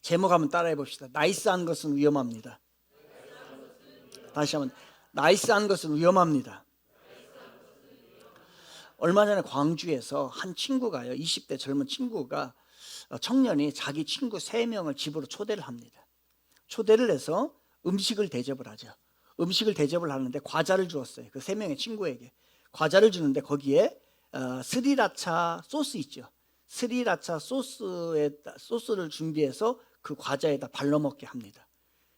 제목 한번 따라해 봅시다. 나이스한 것은 위험합니다. 다시 한번, 나이스한 것은 위험합니다. 얼마 전에 광주에서 한 친구가요, 20대 젊은 친구가, 청년이 자기 친구 3명을 집으로 초대를 합니다. 초대를 해서 음식을 대접을 하죠. 음식을 대접을 하는데 과자를 주었어요. 그 3명의 친구에게 과자를 주는데 거기에 스리라차 소스 있죠. 스리라차 소스를 준비해서 그 과자에다 발라 먹게 합니다.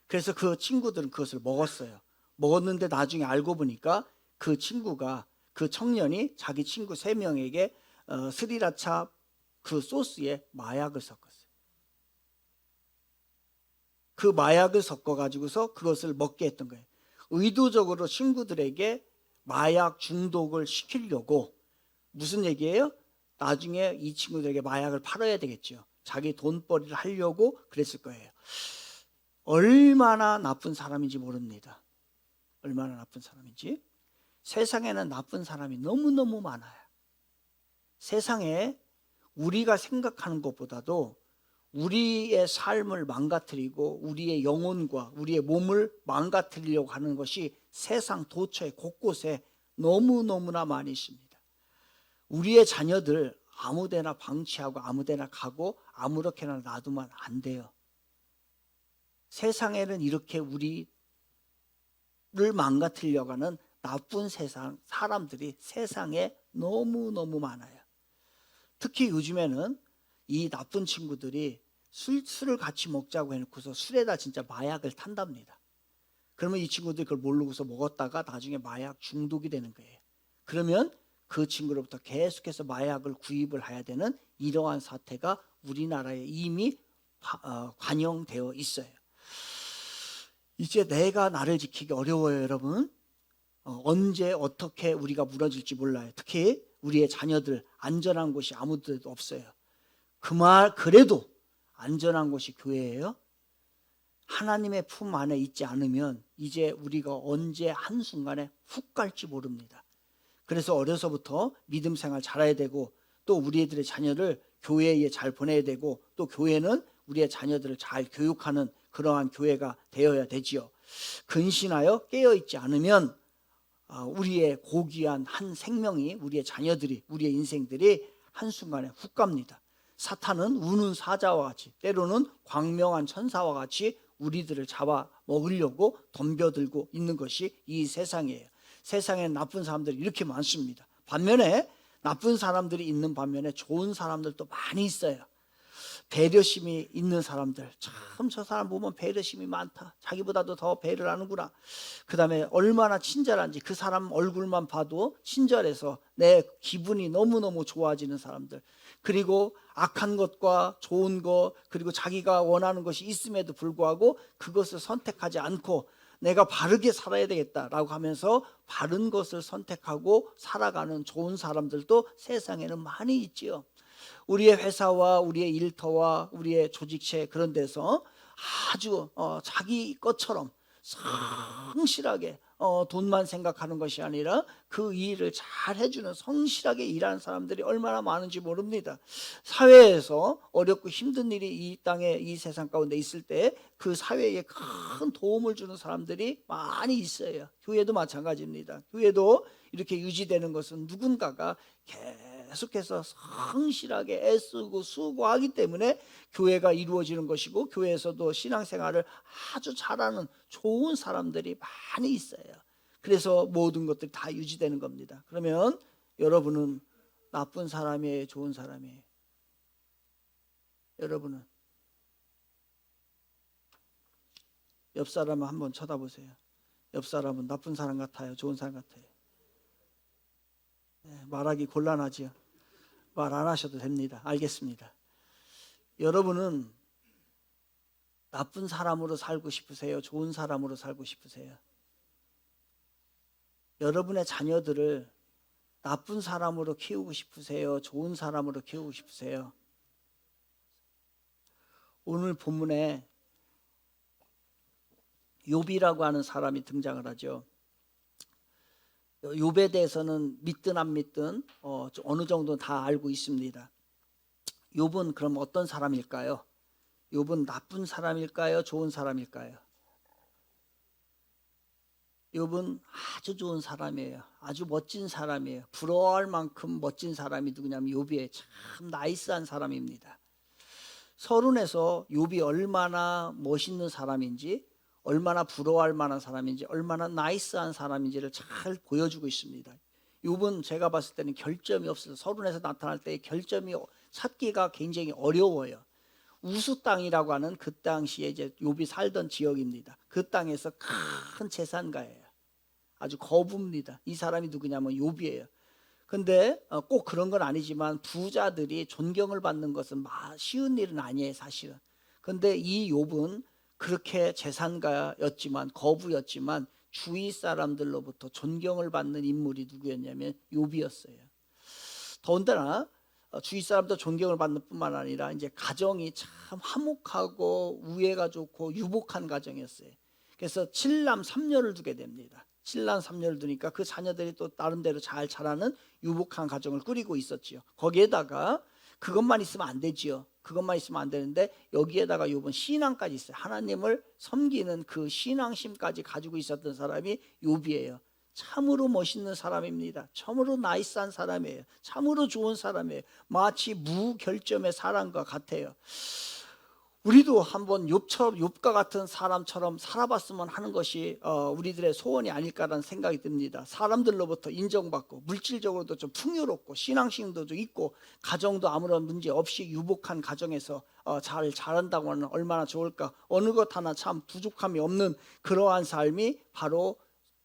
그래서 그 친구들은 그것을 먹었어요. 먹었는데 나중에 알고 보니까 그 친구가, 그 청년이 자기 친구 3명에게 스리라차 그 소스에 마약을 섞었어요. 그 마약을 섞어 가지고서 그것을 먹게 했던 거예요. 의도적으로 친구들에게 마약 중독을 시키려고. 무슨 얘기예요? 나중에 이 친구들에게 마약을 팔아야 되겠죠. 자기 돈벌이를 하려고 그랬을 거예요. 얼마나 나쁜 사람인지 모릅니다. 얼마나 나쁜 사람인지. 세상에는 나쁜 사람이 너무너무 많아요. 세상에 우리가 생각하는 것보다도 우리의 삶을 망가뜨리고 우리의 영혼과 우리의 몸을 망가뜨리려고 하는 것이 세상 도처에 곳곳에 너무너무나 많이 있습니다. 우리의 자녀들 아무데나 방치하고 아무데나 가고 아무렇게나 놔두면 안 돼요. 세상에는 이렇게 우리를 망가뜨리려고 하는 나쁜 세상 사람들이 세상에 너무너무 많아요. 특히 요즘에는 이 나쁜 친구들이 술을 같이 먹자고 해놓고서 술에다 진짜 마약을 탄답니다. 그러면 이 친구들이 그걸 모르고서 먹었다가 나중에 마약 중독이 되는 거예요. 그러면 그 친구로부터 계속해서 마약을 구입을 해야 되는 이러한 사태가 우리나라에 이미 관영되어 있어요. 이제 내가 나를 지키기 어려워요, 여러분. 언제 어떻게 우리가 무너질지 몰라요. 특히 우리의 자녀들 안전한 곳이 아무데도 없어요. 그래도 안전한 곳이 교회예요. 하나님의 품 안에 있지 않으면 이제 우리가 언제 한순간에 훅 갈지 모릅니다. 그래서 어려서부터 믿음 생활 잘해야 되고, 또 우리 애들의 자녀를 교회에 잘 보내야 되고, 또 교회는 우리의 자녀들을 잘 교육하는 그러한 교회가 되어야 되지요. 근신하여 깨어있지 않으면 우리의 고귀한 한 생명이, 우리의 자녀들이, 우리의 인생들이 한순간에 훅 갑니다. 사탄은 우는 사자와 같이, 때로는 광명한 천사와 같이 우리들을 잡아 먹으려고 덤벼들고 있는 것이 이 세상이에요. 세상에 나쁜 사람들이 이렇게 많습니다. 반면에 나쁜 사람들이 있는 반면에 좋은 사람들도 많이 있어요. 배려심이 있는 사람들, 참 저 사람 보면 배려심이 많다, 자기보다도 더 배려를 하는구나. 그 다음에 얼마나 친절한지, 그 사람 얼굴만 봐도 친절해서 내 기분이 너무너무 좋아지는 사람들. 그리고 악한 것과 좋은 것, 그리고 자기가 원하는 것이 있음에도 불구하고 그것을 선택하지 않고 내가 바르게 살아야 되겠다라고 하면서 바른 것을 선택하고 살아가는 좋은 사람들도 세상에는 많이 있지요. 우리의 회사와 우리의 일터와 우리의 조직체, 그런 데서 아주 자기 것처럼 성실하게 돈만 생각하는 것이 아니라 그 일을 잘 해주는, 성실하게 일하는 사람들이 얼마나 많은지 모릅니다. 사회에서 어렵고 힘든 일이 이 땅에, 이 세상 가운데 있을 때 그 사회에 큰 도움을 주는 사람들이 많이 있어요. 교회도 마찬가지입니다. 교회도 이렇게 유지되는 것은 누군가가 계속해서 성실하게 애쓰고 수고하기 때문에 교회가 이루어지는 것이고, 교회에서도 신앙생활을 아주 잘하는 좋은 사람들이 많이 있어요. 그래서 모든 것들이 다 유지되는 겁니다. 그러면 여러분은 나쁜 사람이에요, 좋은 사람이에요? 여러분은? 옆 사람을 한번 쳐다보세요. 옆 사람은 나쁜 사람 같아요, 좋은 사람 같아요? 말하기 곤란하지요. 말 안 하셔도 됩니다. 알겠습니다. 여러분은 나쁜 사람으로 살고 싶으세요, 좋은 사람으로 살고 싶으세요? 여러분의 자녀들을 나쁜 사람으로 키우고 싶으세요, 좋은 사람으로 키우고 싶으세요? 오늘 본문에 욥이라고 하는 사람이 등장을 하죠. 욥에 대해서는 믿든 안 믿든 어느 정도 다 알고 있습니다. 욥은 그럼 어떤 사람일까요? 욥은 나쁜 사람일까요? 좋은 사람일까요? 욥은 아주 좋은 사람이에요. 아주 멋진 사람이에요. 부러워할 만큼 멋진 사람이 누구냐면 욥이에요. 참 나이스한 사람입니다. 서론에서 욥이 얼마나 멋있는 사람인지, 얼마나 부러워할 만한 사람인지, 얼마나 나이스한 사람인지를 잘 보여주고 있습니다. 욥은 제가 봤을 때는 결점이 없어요. 서론에서 나타날 때 결점이 찾기가 굉장히 어려워요. 우수 땅이라고 하는 그 당시에 이제 욥이 살던 지역입니다. 그 땅에서 큰 재산가예요. 아주 거부입니다. 이 사람이 누구냐면 욥이에요. 근데 꼭 그런 건 아니지만 부자들이 존경을 받는 것은 쉬운 일은 아니에요, 사실은. 근데 이 욥은 그렇게 재산가였지만, 거부였지만 주위 사람들로부터 존경을 받는 인물이 누구였냐면 욥이었어요. 더군다나 주위 사람도 존경을 받는 뿐만 아니라 이제 가정이 참 화목하고 우애가 좋고 유복한 가정이었어요. 그래서 7남 3녀를 두게 됩니다. 7남 3녀를 두니까 그 자녀들이 또 나름대로 잘 자라는 유복한 가정을 꾸리고 있었지요. 거기에다가 그것만 있으면 안 되지요. 그것만 있으면 안 되는데 여기에다가 욥은 신앙까지 있어요. 하나님을 섬기는 그 신앙심까지 가지고 있었던 사람이 욥이에요. 참으로 멋있는 사람입니다. 참으로 나이스한 사람이에요. 참으로 좋은 사람이에요. 마치 무결점의 사람과 같아요. 우리도 한번 욥과 같은 사람처럼 살아봤으면 하는 것이 우리들의 소원이 아닐까라는 생각이 듭니다. 사람들로부터 인정받고 물질적으로도 좀 풍요롭고 신앙심도 좀 있고 가정도 아무런 문제 없이 유복한 가정에서 잘 자란다고 하면 얼마나 좋을까. 어느 것 하나 참 부족함이 없는 그러한 삶이 바로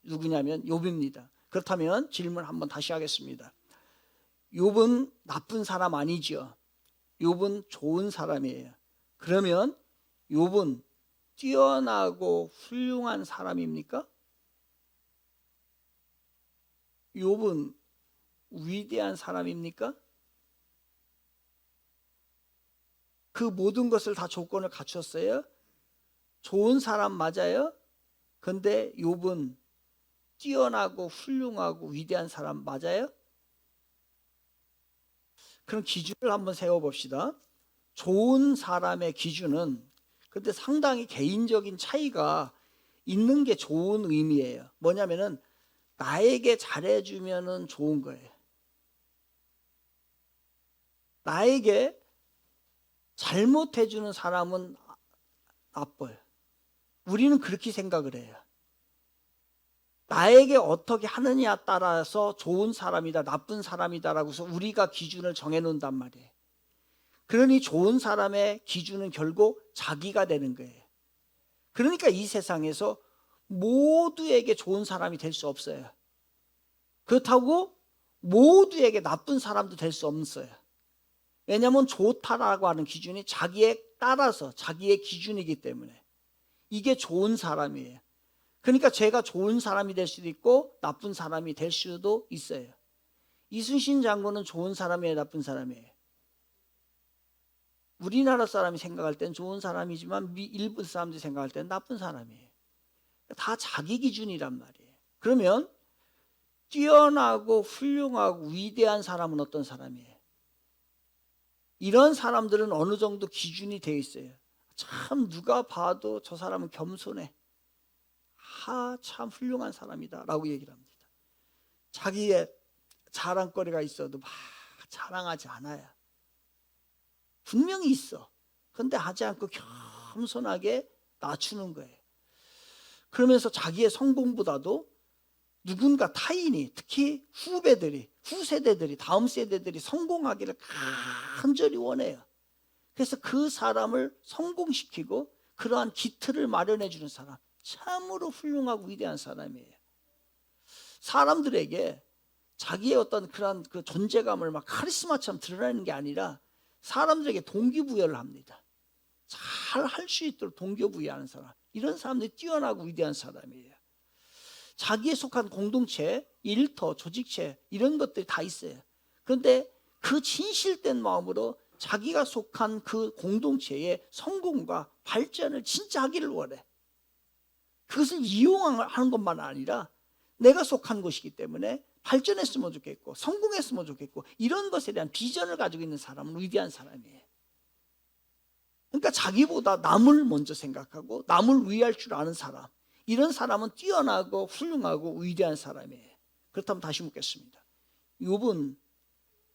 누구냐면 욥입니다. 그렇다면 질문 한번 다시 하겠습니다. 욥은 나쁜 사람 아니죠? 욥은 좋은 사람이에요. 그러면 욥은 뛰어나고 훌륭한 사람입니까? 욥은 위대한 사람입니까? 그 모든 것을 다 조건을 갖췄어요. 좋은 사람 맞아요. 근데 욥은 뛰어나고 훌륭하고 위대한 사람 맞아요? 그럼 기준을 한번 세워봅시다. 좋은 사람의 기준은 근데 상당히 개인적인 차이가 있는 게 좋은 의미예요. 뭐냐면은 나에게 잘해주면은 좋은 거예요. 나에게 잘못해주는 사람은 나빠요. 우리는 그렇게 생각을 해요. 나에게 어떻게 하느냐에 따라서 좋은 사람이다, 나쁜 사람이다라고 해서 우리가 기준을 정해놓는단 말이에요. 그러니 좋은 사람의 기준은 결국 자기가 되는 거예요. 그러니까 이 세상에서 모두에게 좋은 사람이 될 수 없어요. 그렇다고 모두에게 나쁜 사람도 될 수 없어요. 왜냐하면 좋다라고 하는 기준이 자기에 따라서 자기의 기준이기 때문에 이게 좋은 사람이에요. 그러니까 제가 좋은 사람이 될 수도 있고 나쁜 사람이 될 수도 있어요. 이순신 장군은 좋은 사람이에요, 나쁜 사람이에요? 우리나라 사람이 생각할 땐 좋은 사람이지만 일본 사람들이 생각할 땐 나쁜 사람이에요. 다 자기 기준이란 말이에요. 그러면 뛰어나고 훌륭하고 위대한 사람은 어떤 사람이에요? 이런 사람들은 어느 정도 기준이 되어 있어요. 참 누가 봐도 저 사람은 겸손해. 참 훌륭한 사람이다 라고 얘기를 합니다. 자기의 자랑거리가 있어도 막 자랑하지 않아요. 분명히 있어. 그런데 하지 않고 겸손하게 낮추는 거예요. 그러면서 자기의 성공보다도 누군가 타인이, 특히 후세대들이, 다음 세대들이 성공하기를 간절히 원해요. 그래서 그 사람을 성공시키고 그러한 기틀을 마련해 주는 사람, 참으로 훌륭하고 위대한 사람이에요. 사람들에게 자기의 어떤 그런 그 존재감을 막 카리스마처럼 드러내는 게 아니라 사람들에게 동기부여를 합니다. 잘 할 수 있도록 동기부여하는 사람, 이런 사람들이 뛰어나고 위대한 사람이에요. 자기에 속한 공동체, 일터, 조직체 이런 것들이 다 있어요. 그런데 그 진실된 마음으로 자기가 속한 그 공동체의 성공과 발전을 진짜 하기를 원해. 그것을 이용하는 것만 아니라 내가 속한 곳이기 때문에 발전했으면 좋겠고 성공했으면 좋겠고 이런 것에 대한 비전을 가지고 있는 사람은 위대한 사람이에요. 그러니까 자기보다 남을 먼저 생각하고 남을 위할 줄 아는 사람, 이런 사람은 뛰어나고 훌륭하고 위대한 사람이에요. 그렇다면 다시 묻겠습니다. 욥은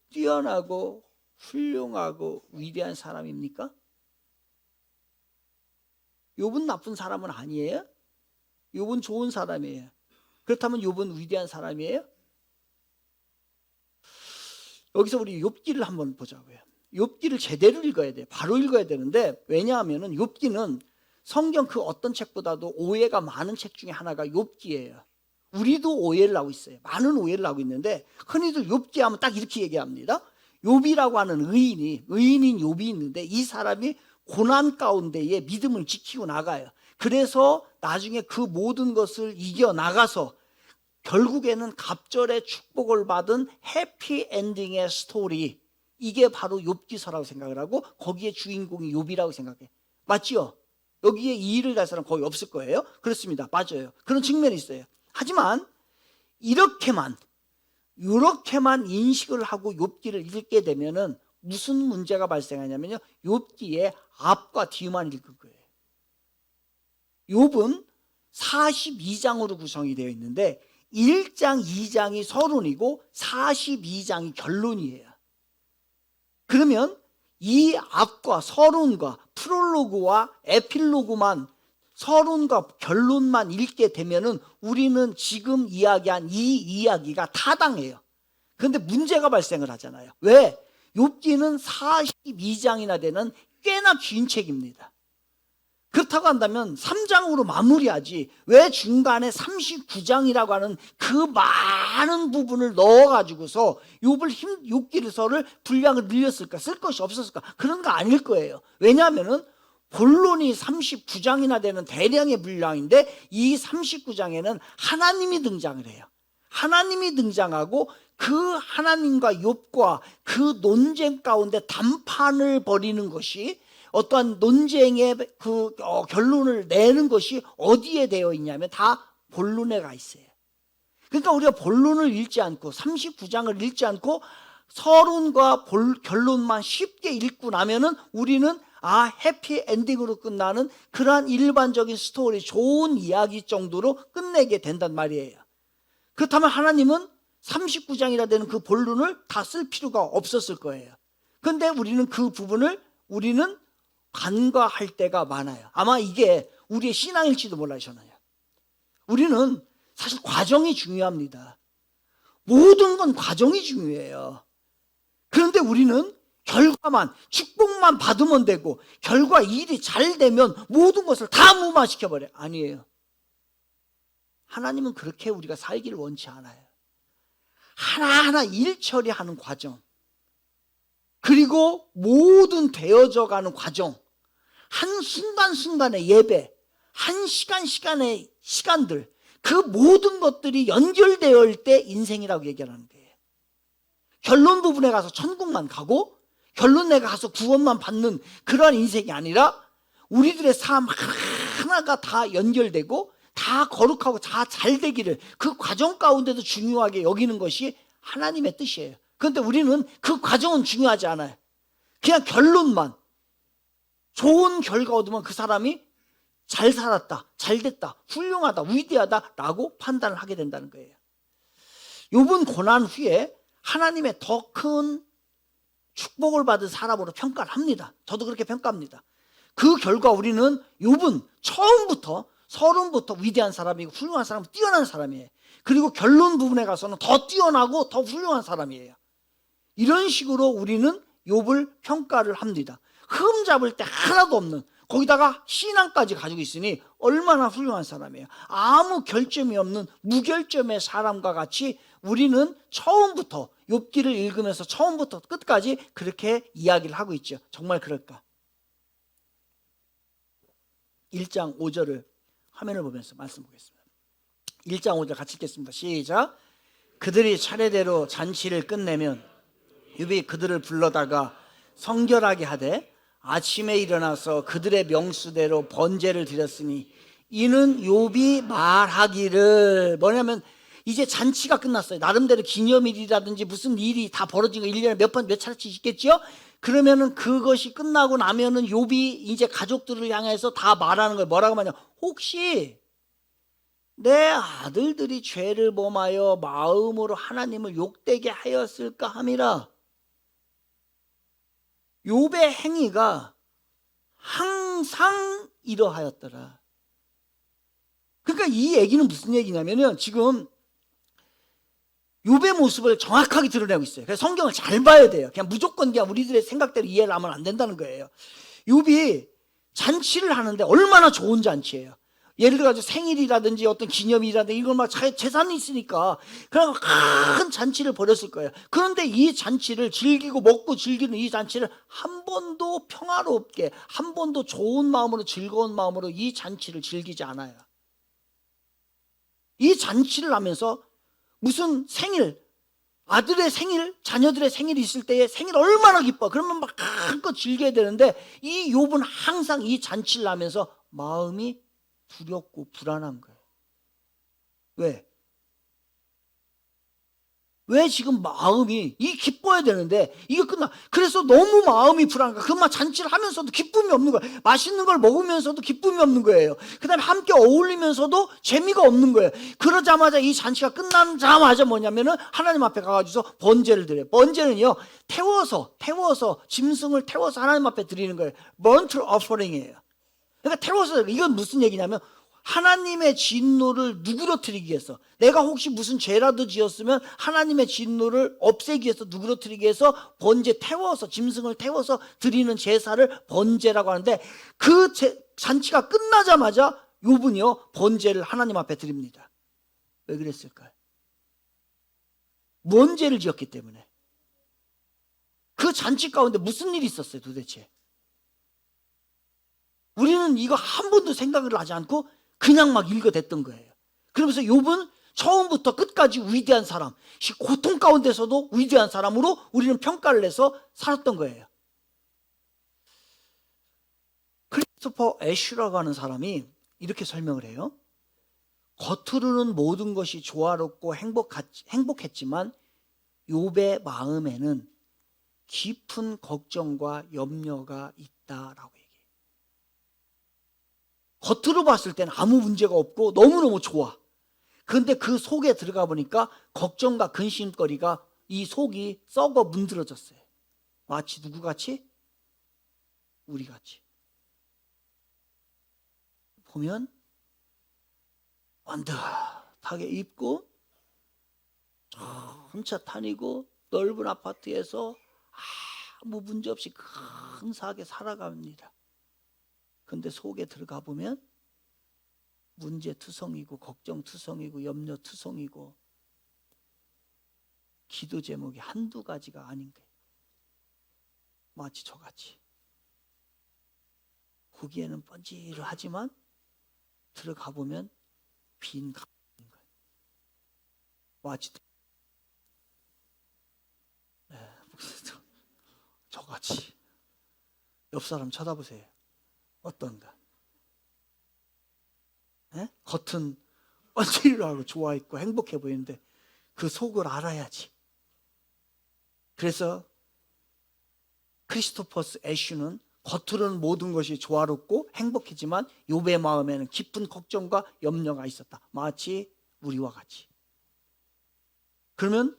뛰어나고 훌륭하고 위대한 사람입니까? 욥은 나쁜 사람은 아니에요? 욥은 좋은 사람이에요. 그렇다면 욥은 위대한 사람이에요? 여기서 우리 욥기를 한번 보자고요. 욥기를 제대로 읽어야 돼요. 바로 읽어야 되는데, 왜냐하면 욥기는 성경 그 어떤 책보다도 오해가 많은 책 중에 하나가 욥기예요. 우리도 오해를 하고 있어요. 많은 오해를 하고 있는데, 흔히들 욥기 하면 딱 이렇게 얘기합니다. 욥이라고 하는 의인인 욥이 있는데, 이 사람이 고난 가운데에 믿음을 지키고 나가요. 그래서 나중에 그 모든 것을 이겨나가서 결국에는 갑절의 축복을 받은 해피엔딩의 스토리, 이게 바로 욥기서라고 생각을 하고 거기에 주인공이 욥이라고 생각해. 맞죠? 여기에 이의를 갈 사람 거의 없을 거예요. 그렇습니다. 맞아요. 그런 측면이 있어요. 하지만 이렇게만 인식을 하고 욥기를 읽게 되면은 무슨 문제가 발생하냐면요, 욥기의 앞과 뒤만 읽을 거예요. 욥은 42장으로 구성이 되어 있는데 1장, 2장이 서론이고 42장이 결론이에요. 그러면 이 앞과 서론과 프롤로그와 에필로그만, 서론과 결론만 읽게 되면은 우리는 지금 이야기한 이 이야기가 타당해요. 그런데 문제가 발생을 하잖아요. 왜? 욥기는 42장이나 되는 꽤나 긴 책입니다. 그렇다고 한다면 3장으로 마무리하지 왜 중간에 39장이라고 하는 그 많은 부분을 넣어가지고서 욥기서를 분량을 늘렸을까? 쓸 것이 없었을까? 그런 거 아닐 거예요. 왜냐하면 본론이 39장이나 되는 대량의 분량인데 이 39장에는 하나님이 등장을 해요. 하나님이 등장하고 그 하나님과 욥과 그 논쟁 가운데 담판을 벌이는 것이, 어떠한 논쟁의 결론을 내는 것이 어디에 되어 있냐면 다 본론에 가 있어요. 그러니까 우리가 본론을 읽지 않고 39장을 읽지 않고 서론과 결론만 쉽게 읽고 나면은 우리는 해피엔딩으로 끝나는 그러한 일반적인 스토리, 좋은 이야기 정도로 끝내게 된단 말이에요. 그렇다면 하나님은 39장이라 되는 그 본론을 다 쓸 필요가 없었을 거예요. 그런데 우리는 그 부분을 간과할 때가 많아요. 아마 이게 우리의 신앙일지도 몰라요. 우리는 사실 과정이 중요합니다. 모든 건 과정이 중요해요. 그런데 우리는 결과만, 축복만 받으면 되고 결과 일이 잘 되면 모든 것을 다 무마시켜버려요. 아니에요. 하나님은 그렇게 우리가 살기를 원치 않아요. 하나하나 일 처리하는 과정, 그리고 모든 되어져가는 과정, 한 순간순간의 예배, 한 시간의 시간들, 그 모든 것들이 연결되어 있을 때 인생이라고 얘기하는 거예요. 결론 부분에 가서 천국만 가고 결론에 가서 구원만 받는 그런 인생이 아니라 우리들의 삶 하나가 다 연결되고 다 거룩하고 다 잘 되기를, 그 과정 가운데도 중요하게 여기는 것이 하나님의 뜻이에요. 그런데 우리는 그 과정은 중요하지 않아요. 그냥 결론만, 좋은 결과 얻으면 그 사람이 잘 살았다, 잘 됐다, 훌륭하다, 위대하다라고 판단을 하게 된다는 거예요. 욥은 고난 후에 하나님의 더 큰 축복을 받은 사람으로 평가를 합니다. 저도 그렇게 평가합니다. 그 결과 우리는 욥은 처음부터 서론부터 위대한 사람이고 훌륭한 사람이고 뛰어난 사람이에요. 그리고 결론 부분에 가서는 더 뛰어나고 더 훌륭한 사람이에요. 이런 식으로 우리는 욥을 평가를 합니다. 흠잡을 때 하나도 없는, 거기다가 신앙까지 가지고 있으니 얼마나 훌륭한 사람이에요. 아무 결점이 없는 무결점의 사람과 같이 우리는 처음부터 욥기를 읽으면서 처음부터 끝까지 그렇게 이야기를 하고 있죠. 정말 그럴까? 1장 5절을 화면을 보면서 말씀 보겠습니다. 1장 5절 같이 읽겠습니다. 시작. 그들이 차례대로 잔치를 끝내면 욥이 그들을 불러다가 성결하게 하되 아침에 일어나서 그들의 명수대로 번제를 드렸으니 이는 욥이 말하기를, 뭐냐면 이제 잔치가 끝났어요. 나름대로 기념일이라든지 무슨 일이 다 벌어진 거 1년에 몇 번 몇 차례씩 있겠죠. 그러면은 그것이 끝나고 나면은 욥이 이제 가족들을 향해서 다 말하는 거예요. 뭐라고 하냐, 혹시 내 아들들이 죄를 범하여 마음으로 하나님을 욕되게 하였을까 함이라. 욥의 행위가 항상 이러하였더라. 그러니까 이 얘기는 무슨 얘기냐면은 지금 욥의 모습을 정확하게 드러내고 있어요. 그래서 성경을 잘 봐야 돼요. 그냥 무조건 그냥 우리들의 생각대로 이해를 하면 안 된다는 거예요. 욥이 잔치를 하는데 얼마나 좋은 잔치예요. 예를 들어 생일이라든지 어떤 기념일이라든지 이걸 막 재산이 있으니까 그냥 큰 잔치를 벌였을 거예요. 그런데 이 잔치를 즐기고 먹고 즐기는 이 잔치를 한 번도 평화롭게, 한 번도 좋은 마음으로, 즐거운 마음으로 이 잔치를 즐기지 않아요. 이 잔치를 하면서 무슨 생일, 아들의 생일, 자녀들의 생일이 있을 때에 생일 얼마나 기뻐. 그러면 막 한껏 즐겨야 되는데 이 욥은 항상 이 잔치를 하면서 마음이 두렵고 불안한 거예요. 왜 지금 마음이 기뻐야 되는데 이게 끝나. 그래서 너무 마음이 불안한 거야. 그만 잔치를 하면서도 기쁨이 없는 거야. 맛있는 걸 먹으면서도 기쁨이 없는 거예요. 그 다음에 함께 어울리면서도 재미가 없는 거예요. 그러자마자 이 잔치가 끝나자마자 뭐냐면은 하나님 앞에 가가지고 번제를 드려요. 번제는요, 태워서 짐승을 태워서 하나님 앞에 드리는 거예요. burnt offering이에요. 그러니까 태워서, 이건 무슨 얘기냐면 하나님의 진노를 누그러뜨리기 위해서, 내가 혹시 무슨 죄라도 지었으면 하나님의 진노를 없애기 위해서, 누그러뜨리기 위해서 번제, 태워서, 짐승을 태워서 드리는 제사를 번제라고 하는데, 그 잔치가 끝나자마자 욥은요 번제를 하나님 앞에 드립니다. 왜 그랬을까요? 뭔 죄를 지었기 때문에. 그 잔치 가운데 무슨 일이 있었어요 도대체? 우리는 이거 한 번도 생각을 하지 않고 그냥 막 읽어댔던 거예요. 그러면서 욥은 처음부터 끝까지 위대한 사람, 고통 가운데서도 위대한 사람으로 우리는 평가를 해서 살았던 거예요. 크리스토퍼 애쉬라고 하는 사람이 이렇게 설명을 해요. 겉으로는 모든 것이 조화롭고 행복했지만 욥의 마음에는 깊은 걱정과 염려가 있다라고 얘기해요. 겉으로 봤을 때는 아무 문제가 없고 너무너무 좋아. 그런데 그 속에 들어가 보니까 걱정과 근심거리가, 이 속이 썩어 문드러졌어요. 마치 누구같이? 우리같이. 보면 완듯하게 입고 전차 다니고 넓은 아파트에서 아무 문제 없이 근사하게 살아갑니다. 근데 속에 들어가 보면 문제투성이고 걱정투성이고 염려투성이고 기도 제목이 한두 가지가 아닌 거예요. 마치 저같이. 보기에는 번지르하지만 들어가 보면 빈 가운인 거예요. 마치 저같이. 옆 사람 쳐다보세요. 어떤가? 겉은 번지르하고 좋아있고 행복해 보이는데 그 속을 알아야지. 그래서 크리스토퍼스 애쉬는 겉으로는 모든 것이 조화롭고 행복했지만 욥의 마음에는 깊은 걱정과 염려가 있었다. 마치 우리와 같이. 그러면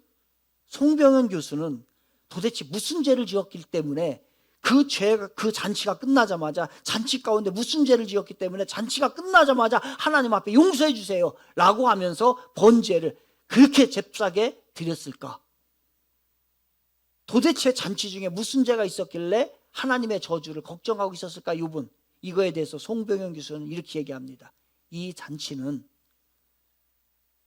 송병현 교수는 도대체 무슨 죄를 지었기 때문에 그 잔치가 끝나자마자, 잔치 가운데 무슨 죄를 지었기 때문에 잔치가 끝나자마자 하나님 앞에 용서해 주세요 라고 하면서 번제를 그렇게 잽싸게 드렸을까? 도대체 잔치 중에 무슨 죄가 있었길래 하나님의 저주를 걱정하고 있었을까? 욥은 이거에 대해서 송병현 교수는 이렇게 얘기합니다. 이 잔치는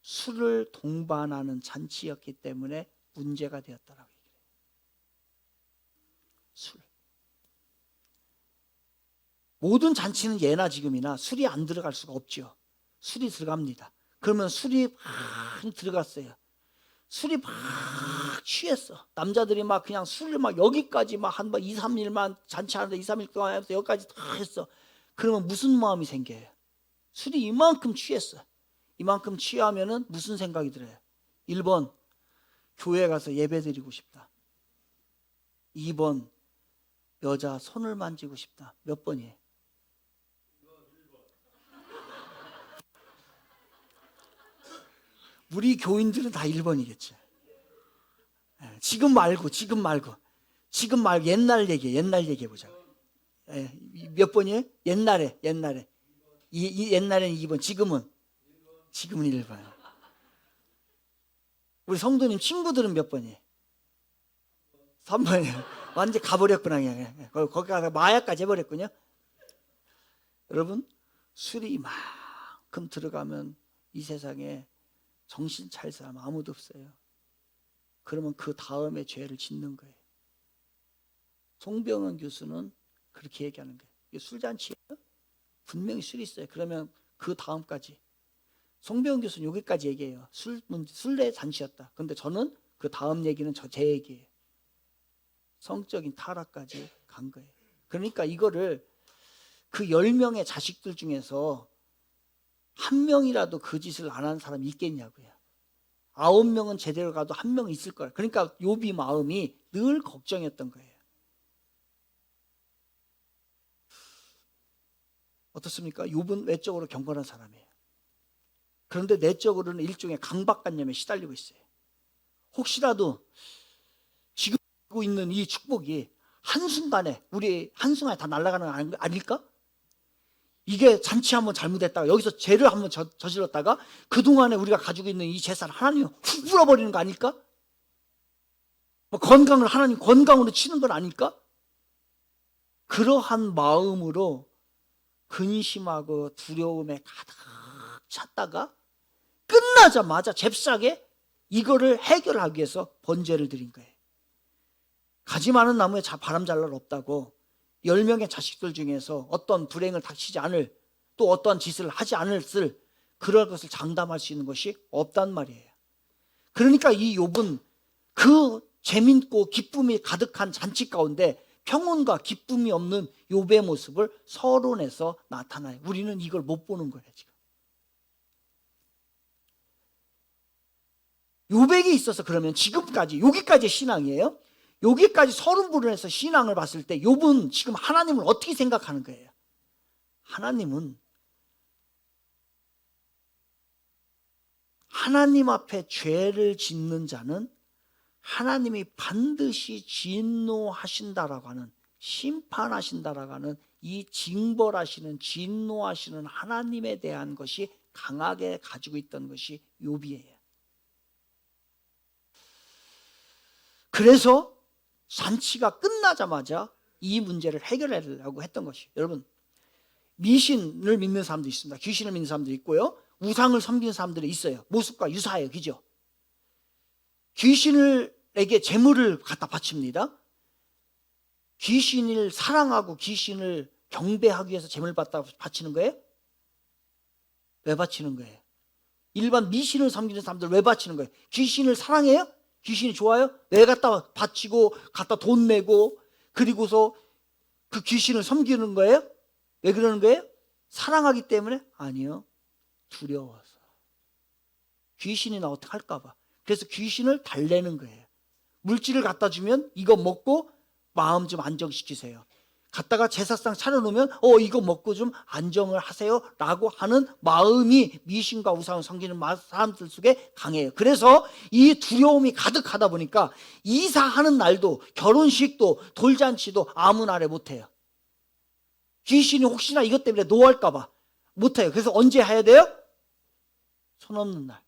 술을 동반하는 잔치였기 때문에 문제가 되었다라고 얘기해요. 술. 모든 잔치는 예나 지금이나 술이 안 들어갈 수가 없죠. 술이 들어갑니다. 그러면 술이 막 들어갔어요. 술이 막 취했어. 남자들이 막 그냥 술을 막 여기까지 막 한 2, 3일만 잔치하는데 2, 3일 동안 하면서 여기까지 다 했어. 그러면 무슨 마음이 생겨요? 술이 이만큼 취했어. 이만큼 취하면은 무슨 생각이 들어요? 1번, 교회 가서 예배 드리고 싶다. 2번, 여자 손을 만지고 싶다. 몇 번이에요? 우리 교인들은 다 1번이겠죠. 지금 말고 옛날 얘기해보자. 몇 번이에요? 옛날에. 옛날에는 2번, 지금은 1번. 우리 성도님 친구들은 몇 번이에요? 3번이에요. 완전 가버렸구나. 그냥. 거기 가서 마약까지 해버렸군요. 여러분, 술이 이만큼 들어가면 이 세상에 정신 차릴 사람 아무도 없어요. 그러면 그 다음에 죄를 짓는 거예요. 송병헌 교수는 그렇게 얘기하는 거예요. 이게 술잔치예요? 분명히 술이 있어요. 그러면 그 다음까지. 송병헌 교수는 여기까지 얘기해요. 술래 잔치였다. 근데 저는 그 다음 얘기는 제 얘기예요. 성적인 타락까지 간 거예요. 그러니까 이거를 그 10명의 자식들 중에서 한 명이라도 그 짓을 안 한 사람이 있겠냐고요. 9명은 제대로 가도 한 명 있을 거예요. 그러니까 욥이 마음이 늘 걱정이었던 거예요. 어떻습니까? 욥은 외적으로 경건한 사람이에요. 그런데 내적으로는 일종의 강박관념에 시달리고 있어요. 혹시라도 지금 하고 있는 이 축복이 한순간에 다 날아가는 거 아닐까? 이게 잔치 한번 잘못했다가 여기서 죄를 한번 저질렀다가 그동안에 우리가 가지고 있는 이 재산을 하나님 훅 불어버리는 거 아닐까? 건강을 하나님 건강으로 치는 건 아닐까? 그러한 마음으로 근심하고 두려움에 가득 찼다가 끝나자마자 잽싸게 이거를 해결하기 위해서 번제를 드린 거예요. 가지 많은 나무에 바람 잘 날 없다고 10명의 자식들 중에서 어떤 불행을 닥치지 않을, 또 어떤 짓을 하지 않을 그럴 것을 장담할 수 있는 것이 없단 말이에요. 그러니까 이 욥은 그 재밌고 기쁨이 가득한 잔치 가운데 평온과 기쁨이 없는 욥의 모습을 서론에서 나타나요. 우리는 이걸 못 보는 거예요, 지금. 욥에게 있어서 그러면 지금까지 여기까지 신앙이에요. 여기까지 서른 부분에서 신앙을 봤을 때 욥은 지금 하나님을 어떻게 생각하는 거예요? 하나님은 하나님 앞에 죄를 짓는 자는 하나님이 반드시 진노하신다라고 하는, 심판하신다라고 하는 이 징벌하시는, 진노하시는 하나님에 대한 것이 강하게 가지고 있던 것이 욥이에요. 그래서 잔치가 끝나자마자 이 문제를 해결하려고 했던 것이에요. 여러분, 미신을 믿는 사람도 있습니다. 귀신을 믿는 사람도 있고요. 우상을 섬기는 사람들이 있어요. 모습과 유사해요. 그죠? 귀신에게 재물을 갖다 바칩니다. 귀신을 사랑하고 귀신을 경배하기 위해서 재물 갖다 바치는 거예요? 왜 바치는 거예요? 일반 미신을 섬기는 사람들 왜 바치는 거예요? 귀신을 사랑해요? 귀신이 좋아요? 내 갖다 바치고 갖다 돈 내고 그리고서 그 귀신을 섬기는 거예요? 왜 그러는 거예요? 사랑하기 때문에? 아니요. 두려워서. 귀신이 나 어떻게 할까 봐. 그래서 귀신을 달래는 거예요. 물질을 갖다 주면 이거 먹고 마음 좀 안정시키세요. 갖다가 제사상 차려놓으면 이거 먹고 좀 안정을 하세요 라고 하는 마음이 미신과 우상을 섬기는 사람들 속에 강해요. 그래서 이 두려움이 가득하다 보니까 이사하는 날도, 결혼식도, 돌잔치도 아무 날에 못해요. 귀신이 혹시나 이것 때문에 노할까 봐 못해요. 그래서 언제 해야 돼요? 손 없는 날.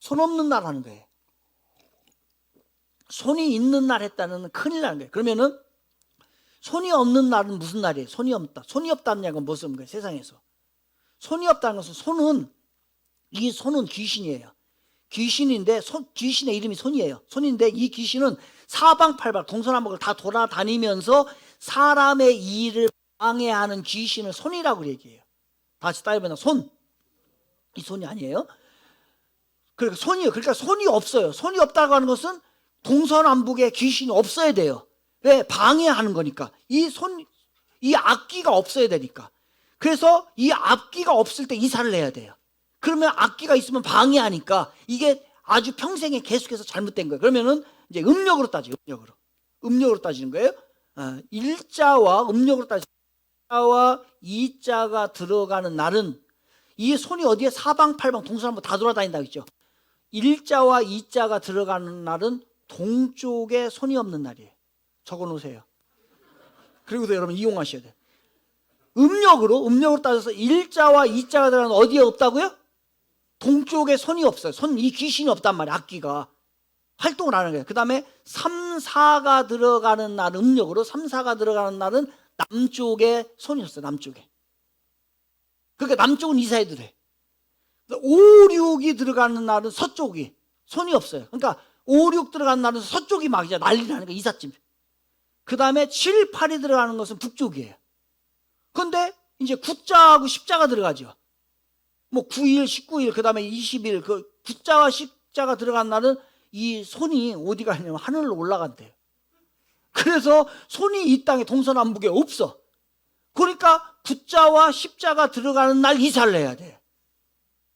손 없는 날 하는 거예요. 손이 있는 날 했다는 큰일 나는 거예요. 그러면은 손이 없는 날은 무슨 날이에요? 손이 없다. 손이 없다는 건 무슨 거예요? 세상에서. 손이 없다는 것은 이 손은 귀신이에요. 귀신인데 귀신의 이름이 손이에요. 손인데 이 귀신은 사방팔방 동서남북을 다 돌아다니면서 사람의 일을 방해하는 귀신을 손이라고 얘기해요. 다시 따져보면 손. 이 손이 아니에요. 그러니까 손이요. 그러니까 손이 없어요. 손이 없다고 하는 것은 동서남북에 귀신이 없어야 돼요. 왜? 방해하는 거니까. 이 악기가 없어야 되니까. 그래서 이 악기가 없을 때 이사를 해야 돼요. 그러면 악기가 있으면 방해하니까 이게 아주 평생에 계속해서 잘못된 거예요. 그러면은 이제 음력으로 따져요. 음력으로 따지는 거예요. 일자와 음력으로 따지는 자와 이자가 들어가는 날은 이 손이 어디에 사방팔방 동서남북 다 돌아다닌다고 했죠. 일자와 이자가 들어가는 날은 동쪽에 손이 없는 날이에요. 적어 놓으세요. 그리고도 여러분 이용하셔야 돼요. 음력으로 따져서 일자와 이자가 들어가는 어디에 없다고요? 동쪽에 손이 없어요. 이 귀신이 없단 말이에요. 악기가 활동을 하는 거예요. 그 다음에 3, 4가 들어가는 날, 음력으로 3, 4가 들어가는 날은 남쪽에 손이 없어요. 남쪽에. 그러니까 남쪽은 이사해도 돼. 5, 6이 들어가는 날은 서쪽이 손이 없어요. 그러니까 5, 6 들어가는 날은 서쪽이 막 이제 난리 나는 거예요. 이삿짐. 그 다음에 7, 8이 들어가는 것은 북쪽이에요. 그런데 이제 9자하고 10자가 들어가죠. 뭐 9일, 19일, 그 다음에 20일, 그 9자와 10자가 들어간 날은 이 손이 어디 가냐면 하늘로 올라간대요. 그래서 손이 이 땅에 동서남북에 없어. 그러니까 9자와 10자가 들어가는 날 이사를 해야 돼.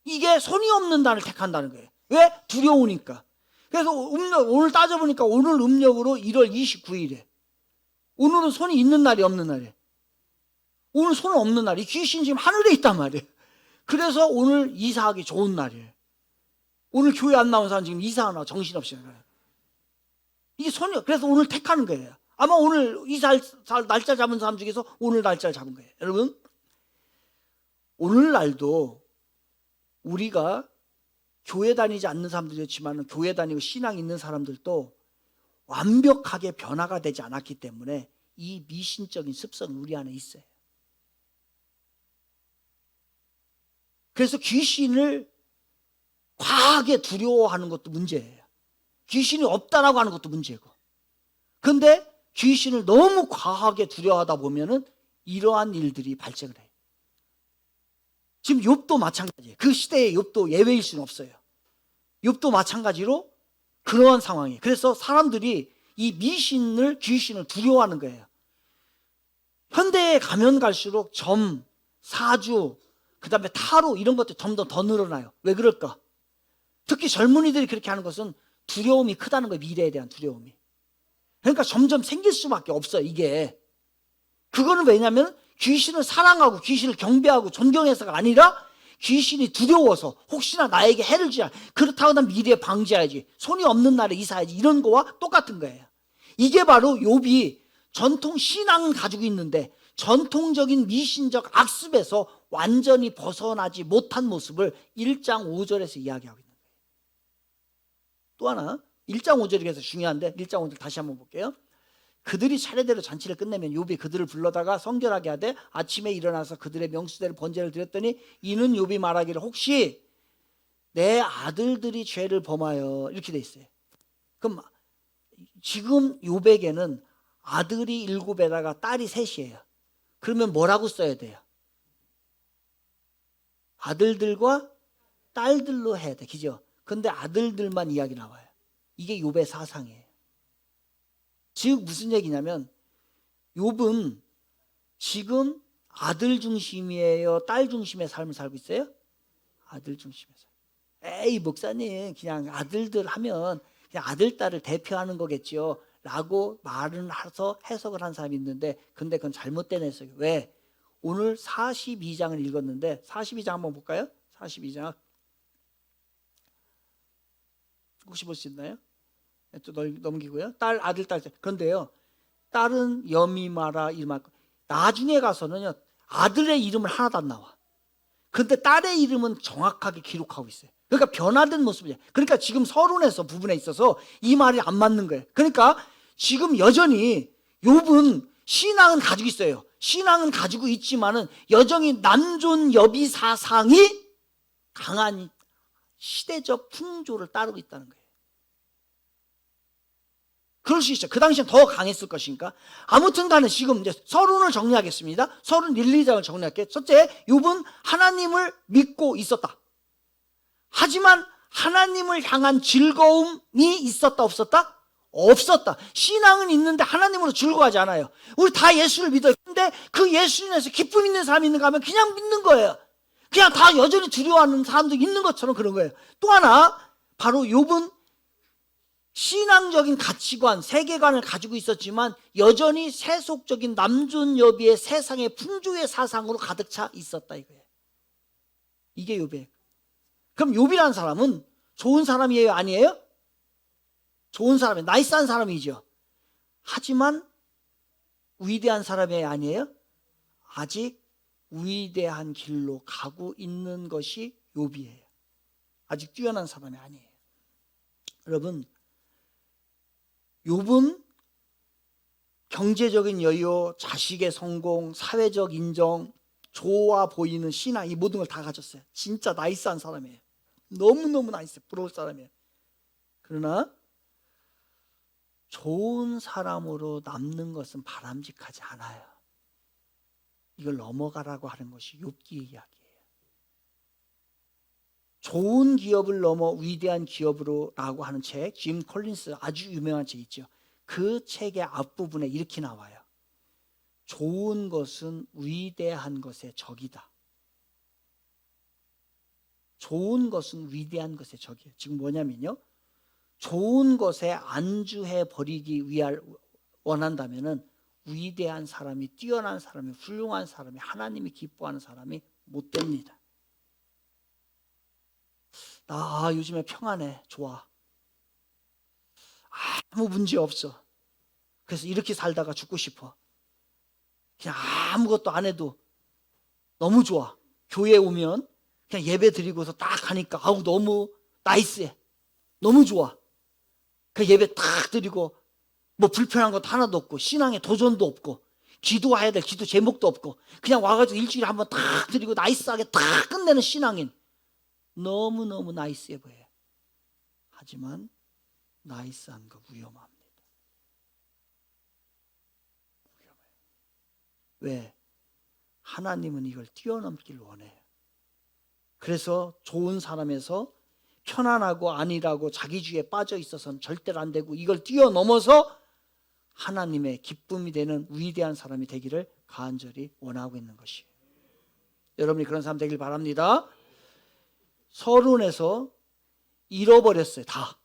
이게 손이 없는 날을 택한다는 거예요. 왜? 두려우니까. 그래서 오늘 따져보니까 오늘 음력으로 1월 29일에 오늘은 손이 있는 날이 없는 날이에요. 오늘 손은 없는 날이 귀신이 지금 하늘에 있단 말이에요. 그래서 오늘 이사하기 좋은 날이에요. 오늘 교회 안 나온 사람 지금 이사하나 정신없이 나가요. 이게 손이, 그래서 오늘 택하는 거예요. 아마 오늘 이사할 날짜 잡은 사람 중에서 오늘 날짜를 잡은 거예요. 여러분, 오늘날도 우리가 교회 다니지 않는 사람들이 있지만 교회 다니고 신앙 있는 사람들도 완벽하게 변화가 되지 않았기 때문에 이 미신적인 습성이 우리 안에 있어요. 그래서 귀신을 과하게 두려워하는 것도 문제예요. 귀신이 없다라고 하는 것도 문제고. 그런데 귀신을 너무 과하게 두려워하다 보면은 이러한 일들이 발생을 해요. 지금 욥도 마찬가지예요. 그 시대의 욥도 예외일 수는 없어요. 욥도 마찬가지로 그러한 상황이에요. 그래서 사람들이 이 귀신을 두려워하는 거예요. 현대에 가면 갈수록 점, 사주, 그 다음에 타로 이런 것들이 점점 더 늘어나요. 왜 그럴까? 특히 젊은이들이 그렇게 하는 것은 두려움이 크다는 거예요. 미래에 대한 두려움이. 그러니까 점점 생길 수밖에 없어요. 이게. 그거는 왜냐하면 귀신을 사랑하고 귀신을 경배하고 존경해서가 아니라 귀신이 두려워서 혹시나 나에게 해를 주냐. 그렇다고 난 미래에 방지해야지. 손이 없는 날에 이사해야지. 이런 거와 똑같은 거예요. 이게 바로 욥이 전통 신앙은 가지고 있는데 전통적인 미신적 악습에서 완전히 벗어나지 못한 모습을 1장 5절에서 이야기하고 있는 거예요. 또 하나 1장 5절이 그래서 중요한데 1장 5절 다시 한번 볼게요. 그들이 차례대로 잔치를 끝내면 욥이 그들을 불러다가 성결하게 하되 아침에 일어나서 그들의 명수대로 번제를 드렸더니 이는 욥이 말하기를 혹시 내 아들들이 죄를 범하여 이렇게 돼 있어요. 그럼 지금 욥에게는 아들이 7에다가 딸이 3이에요. 그러면 뭐라고 써야 돼요? 아들들과 딸들로 해야 돼. 그죠? 근데 아들들만 이야기 나와요. 이게 욥의 사상이에요. 즉 무슨 얘기냐면 욥은 지금 아들 중심이에요? 딸 중심의 삶을 살고 있어요? 아들 중심의 삶. 에이 목사님 그냥 아들들 하면 그냥 아들 딸을 대표하는 거겠죠 라고 말을 해서 해석을 한 사람이 있는데 근데 그건 잘못된 해석이에요. 왜? 오늘 42장을 읽었는데 42장 한번 볼까요? 42장 혹시 볼 수 있나요? 또 넘기고요. 딸, 아들, 딸. 그런데요. 딸은 여미마라 이름할 거. 나중에 가서는요. 아들의 이름은 하나도 안 나와. 그런데 딸의 이름은 정확하게 기록하고 있어요. 그러니까 변화된 모습이에요. 그러니까 지금 서론에서 부분에 있어서 이 말이 안 맞는 거예요. 그러니까 지금 여전히 욥은 신앙은 가지고 있어요. 신앙은 가지고 있지만은 여전히 남존 여비 사상이 강한 시대적 풍조를 따르고 있다는 거예요. 그럴 수 있어요. 그 당시엔 더 강했을 것이니까. 아무튼 간에 지금 이제 서론을 정리하겠습니다. 서론 1, 2장을 정리할게요. 첫째, 욥은 하나님을 믿고 있었다. 하지만 하나님을 향한 즐거움이 있었다 없었다? 없었다. 신앙은 있는데 하나님으로 즐거워하지 않아요. 우리 다 예수를 믿어요. 근데 그 예수 인해서 기쁨 있는 사람이 있는가 하면 그냥 믿는 거예요. 그냥 다 여전히 두려워하는 사람도 있는 것처럼 그런 거예요. 또 하나 바로 욥은 신앙적인 가치관, 세계관을 가지고 있었지만 여전히 세속적인 남존여비의 세상의 풍조의 사상으로 가득 차 있었다 이거예요. 이게 욥이에요. 그럼 욥이라는 사람은 좋은 사람이에요? 아니에요? 좋은 사람이에요. 나이스한 사람이죠. 하지만 위대한 사람이 아니에요? 아직 위대한 길로 가고 있는 것이 욥이에요. 아직 뛰어난 사람이 아니에요. 여러분, 욥은 경제적인 여유, 자식의 성공, 사회적 인정, 좋아 보이는 신앙, 이 모든 걸 다 가졌어요. 진짜 나이스한 사람이에요. 너무너무 나이스해요. 부러울 사람이에요. 그러나 좋은 사람으로 남는 것은 바람직하지 않아요. 이걸 넘어가라고 하는 것이 욥기의 이야기예요. 좋은 기업을 넘어 위대한 기업으로 라고 하는 책, 짐 콜린스 아주 유명한 책 있죠. 그 책의 앞부분에 이렇게 나와요. 좋은 것은 위대한 것의 적이다. 좋은 것은 위대한 것의 적이에요. 지금 뭐냐면요, 좋은 것에 안주해 버리기 원한다면은 위대한 사람이, 뛰어난 사람이, 훌륭한 사람이, 하나님이 기뻐하는 사람이 못 됩니다. 나 요즘에 평안해, 좋아, 아무 문제 없어, 그래서 이렇게 살다가 죽고 싶어. 그냥 아무것도 안 해도 너무 좋아. 교회 오면 그냥 예배 드리고서 딱 가니까 아우 너무 나이스해, 너무 좋아. 그 예배 딱 드리고 뭐 불편한 것도 하나도 없고 신앙에 도전도 없고 기도해야 될 기도 제목도 없고 그냥 와가지고 일주일에 한번 딱 드리고 나이스하게 딱 끝내는 신앙인, 너무너무 나이스해 보여요. 하지만 나이스한 거 위험합니다. 위험해요. 왜? 하나님은 이걸 뛰어넘기를 원해요. 그래서 좋은 사람에서 편안하고 안일하고 자기주의에 빠져 있어서는 절대로 안 되고, 이걸 뛰어넘어서 하나님의 기쁨이 되는 위대한 사람이 되기를 간절히 원하고 있는 것이에요. 여러분이 그런 사람 되길 바랍니다. 서론에서 잃어버렸어요. 다.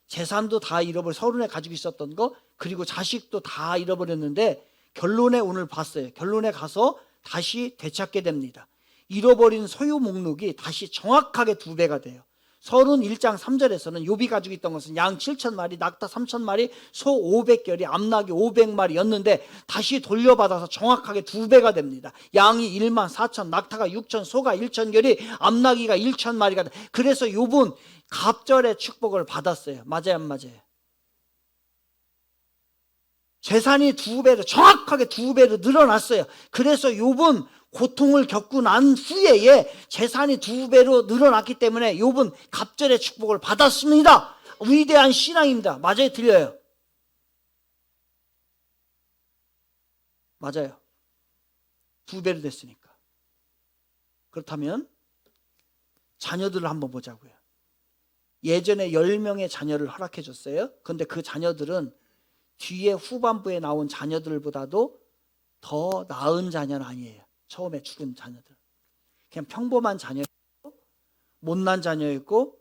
재산도 다 잃어버려, 서론에 가지고 있었던 거, 그리고 자식도 다 잃어버렸는데 결론에 오늘 봤어요. 결론에 가서 다시 되찾게 됩니다. 잃어버린 소유 목록이 다시 정확하게 2배가 돼요. 서론 1장 3절에서는 욥이 가지고 있던 것은 양 7,000마리, 낙타 3,000마리, 소 500결이, 암낙이 500마리였는데 다시 돌려받아서 정확하게 2배가 됩니다. 양이 14,000, 낙타가 6,000, 소가 1,000결이, 암낙이가 1,000마리가. 그래서 욥은 갑절의 축복을 받았어요. 맞아요, 안 맞아요? 재산이 2배로, 정확하게 2배로 늘어났어요. 그래서 욥은 고통을 겪고 난 후에 재산이 2배로 늘어났기 때문에 욥은 갑절의 축복을 받았습니다. 위대한 신앙입니다. 맞아요, 틀려요? 맞아요. 2배로 됐으니까. 그렇다면 자녀들을 한번 보자고요. 예전에 10명의 자녀를 허락해 줬어요. 그런데 그 자녀들은 뒤에 후반부에 나온 자녀들보다도 더 나은 자녀는 아니에요. 처음에 죽은 자녀들 그냥 평범한 자녀였고, 못난 자녀였고,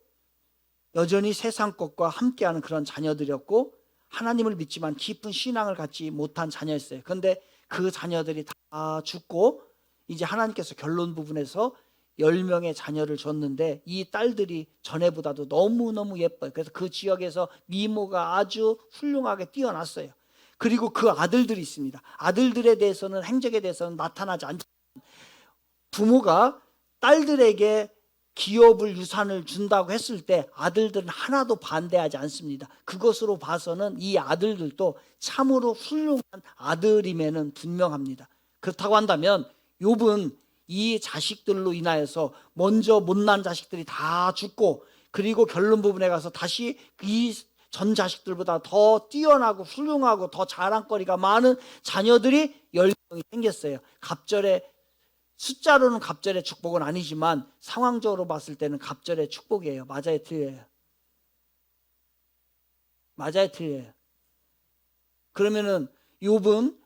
여전히 세상 것과 함께하는 그런 자녀들이었고, 하나님을 믿지만 깊은 신앙을 갖지 못한 자녀였어요. 그런데 그 자녀들이 다 죽고 이제 하나님께서 결론 부분에서 10명의 자녀를 줬는데 이 딸들이 전에보다도 너무너무 예뻐요. 그래서 그 지역에서 미모가 아주 훌륭하게 뛰어났어요. 그리고 그 아들들이 있습니다. 아들들에 대해서는, 행적에 대해서는 나타나지 않지만 부모가 딸들에게 기업을, 유산을 준다고 했을 때 아들들은 하나도 반대하지 않습니다. 그것으로 봐서는 이 아들들도 참으로 훌륭한 아들임에는 분명합니다. 그렇다고 한다면 욥은 이 자식들로 인하여서 먼저 못난 자식들이 다 죽고, 그리고 결론 부분에 가서 다시 이 전 자식들보다 더 뛰어나고 훌륭하고 더 자랑거리가 많은 자녀들이 10명이 생겼어요. 갑절의, 숫자로는 갑절의 축복은 아니지만 상황적으로 봤을 때는 갑절의 축복이에요. 맞아요, 틀려요? 맞아요, 틀려요? 그러면은 욥은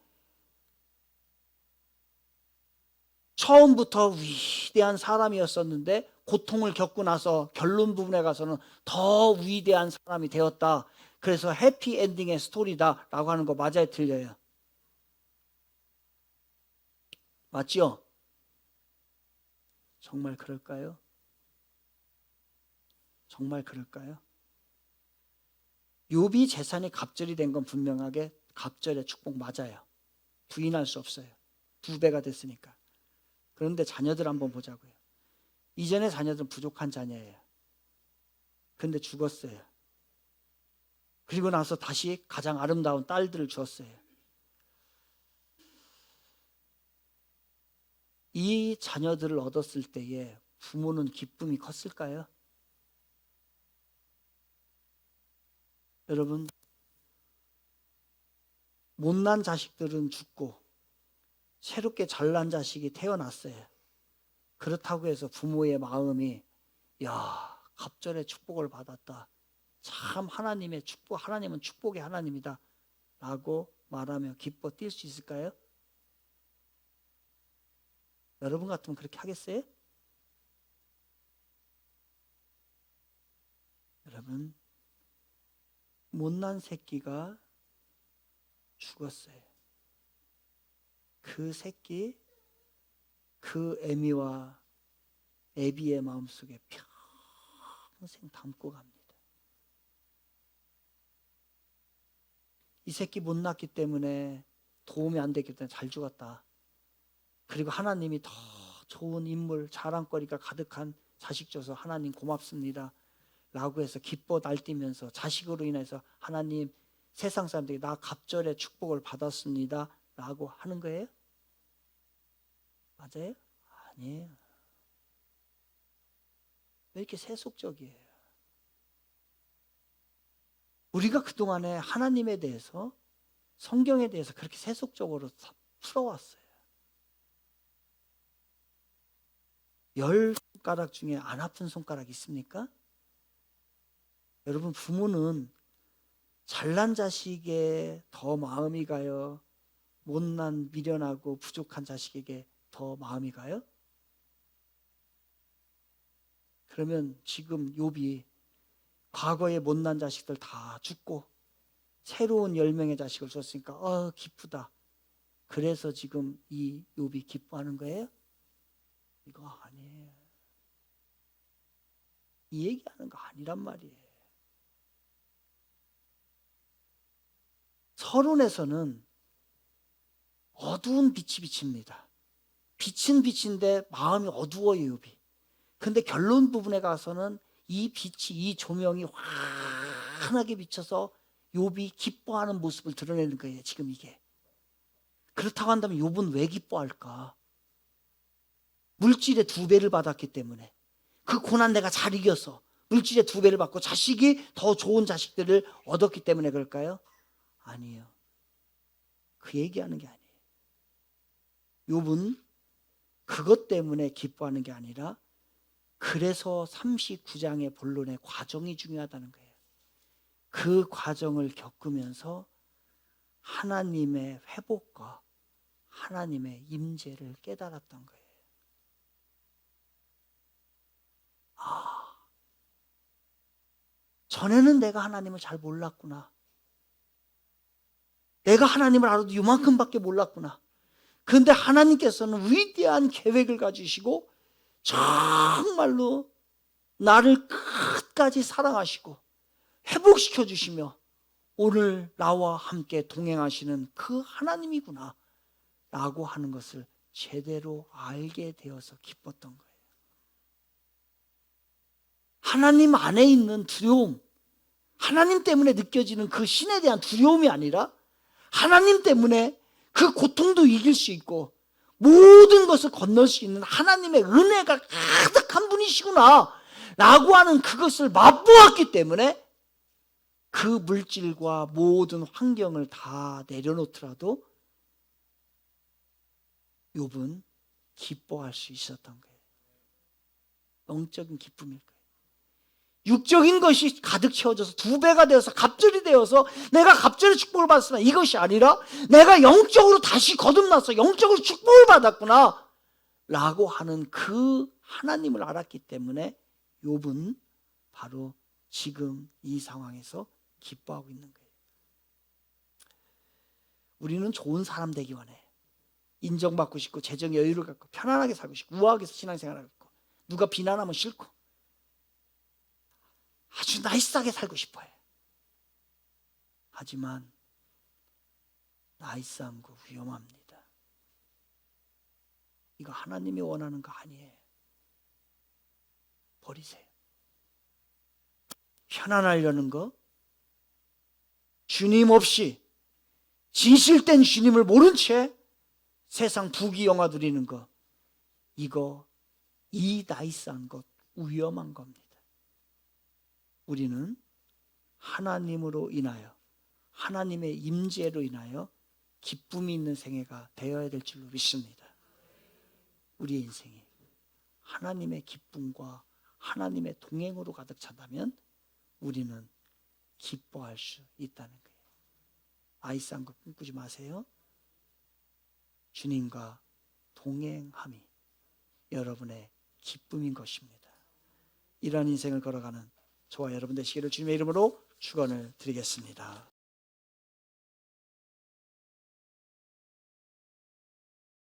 처음부터 위대한 사람이었었는데 고통을 겪고 나서 결론 부분에 가서는 더 위대한 사람이 되었다. 그래서 해피엔딩의 스토리다라고 하는 거 맞아요, 틀려요? 맞죠? 정말 그럴까요? 정말 그럴까요? 욥이 재산이 갑절이 된 건 분명하게 갑절의 축복 맞아요. 부인할 수 없어요. 2배가 됐으니까. 그런데 자녀들 한번 보자고요. 이전에 자녀들은 부족한 자녀예요. 근데 죽었어요. 그리고 나서 다시 가장 아름다운 딸들을 주었어요. 이 자녀들을 얻었을 때에 부모는 기쁨이 컸을까요? 여러분, 못난 자식들은 죽고 새롭게 잘난 자식이 태어났어요. 그렇다고 해서 부모의 마음이 야, 갑절의 축복을 받았다. 참 하나님의 축복, 하나님은 축복의 하나님이다 라고 말하며 기뻐 뛸 수 있을까요? 여러분 같으면 그렇게 하겠어요? 여러분, 못난 새끼가 죽었어요. 그 새끼, 그 애미와 애비의 마음속에 평생 담고 갑니다. 이 새끼 못 낳기 때문에 도움이 안 됐기 때문에 잘 죽었다. 그리고 하나님이 더 좋은 인물, 자랑거리가 가득한 자식 줘서 하나님 고맙습니다 라고 해서 기뻐 날뛰면서 자식으로 인해서 하나님 세상 사람들이 나 갑절의 축복을 받았습니다 라고 하는 거예요? 맞아요? 아니에요. 왜 이렇게 세속적이에요? 우리가 그동안에 하나님에 대해서 성경에 대해서 그렇게 세속적으로 풀어왔어요. 10손가락 중에 안 아픈 손가락 있습니까? 여러분, 부모는 잘난 자식에 더 마음이 가요? 못난 미련하고 부족한 자식에게 더 마음이 가요? 그러면 지금 욥이 과거의 못난 자식들 다 죽고 새로운 10명의 자식을 줬으니까 기쁘다. 그래서 지금 이 욥이 기뻐하는 거예요? 이거 아니에요. 이 얘기하는 거 아니란 말이에요. 서론에서는 어두운 빛이 비칩니다. 빛은 빛인데 마음이 어두워요, 욥이. 근데 결론 부분에 가서는 이 빛이, 이 조명이 환하게 비쳐서 욥이 기뻐하는 모습을 드러내는 거예요, 지금 이게. 그렇다고 한다면 욥은 왜 기뻐할까? 물질의 2배를 받았기 때문에. 그 고난 내가 잘 이겨서 물질의 2배를 받고 자식이 더 좋은 자식들을 얻었기 때문에 그럴까요? 아니에요. 그 얘기하는 게 아니에요. 욥은 그것 때문에 기뻐하는 게 아니라 그래서 39장의 본론의 과정이 중요하다는 거예요. 그 과정을 겪으면서 하나님의 회복과 하나님의 임재를 깨달았던 거예요. 전에는 내가 하나님을 잘 몰랐구나. 내가 하나님을 알아도 이만큼밖에 몰랐구나. 그런데 하나님께서는 위대한 계획을 가지시고 정말로 나를 끝까지 사랑하시고 회복시켜 주시며 오늘 나와 함께 동행하시는 그 하나님이구나 라고 하는 것을 제대로 알게 되어서 기뻤던 거예요. 하나님 안에 있는 두려움, 하나님 때문에 느껴지는 그 신에 대한 두려움이 아니라 하나님 때문에 그 고통도 이길 수 있고 모든 것을 건널 수 있는 하나님의 은혜가 가득한 분이시구나 라고 하는 그것을 맛보았기 때문에 그 물질과 모든 환경을 다 내려놓더라도 욥은 기뻐할 수 있었던 거예요. 영적인 기쁨일 거예요. 육적인 것이 가득 채워져서 2배가 되어서 갑절이 되어서 내가 갑절의 축복을 받았으나 이것이 아니라 내가 영적으로 다시 거듭났어. 영적으로 축복을 받았구나. 라고 하는 그 하나님을 알았기 때문에 욥은 바로 지금 이 상황에서 기뻐하고 있는 거예요. 우리는 좋은 사람 되기 원해. 인정받고 싶고 재정 여유를 갖고 편안하게 살고 싶고 우아하게 신앙생활을 하고 누가 비난하면 싫고 아주 나이스하게 살고 싶어요. 하지만 나이스한 거 위험합니다. 이거 하나님이 원하는 거 아니에요. 버리세요. 편안하려는 거, 주님 없이 진실된 주님을 모른 채 세상 부귀영화 누리는 거, 이거 이 나이스한 것 위험한 겁니다. 우리는 하나님으로 인하여 하나님의 임재로 인하여 기쁨이 있는 생애가 되어야 될 줄로 믿습니다. 우리의 인생이 하나님의 기쁨과 하나님의 동행으로 가득 찬다면 우리는 기뻐할 수 있다는 거예요. 아이스한 것 꿈꾸지 마세요. 주님과 동행함이 여러분의 기쁨인 것입니다. 이러한 인생을 걸어가는 저와 여러분 되시기를 주님의 이름으로 축원을 드리겠습니다.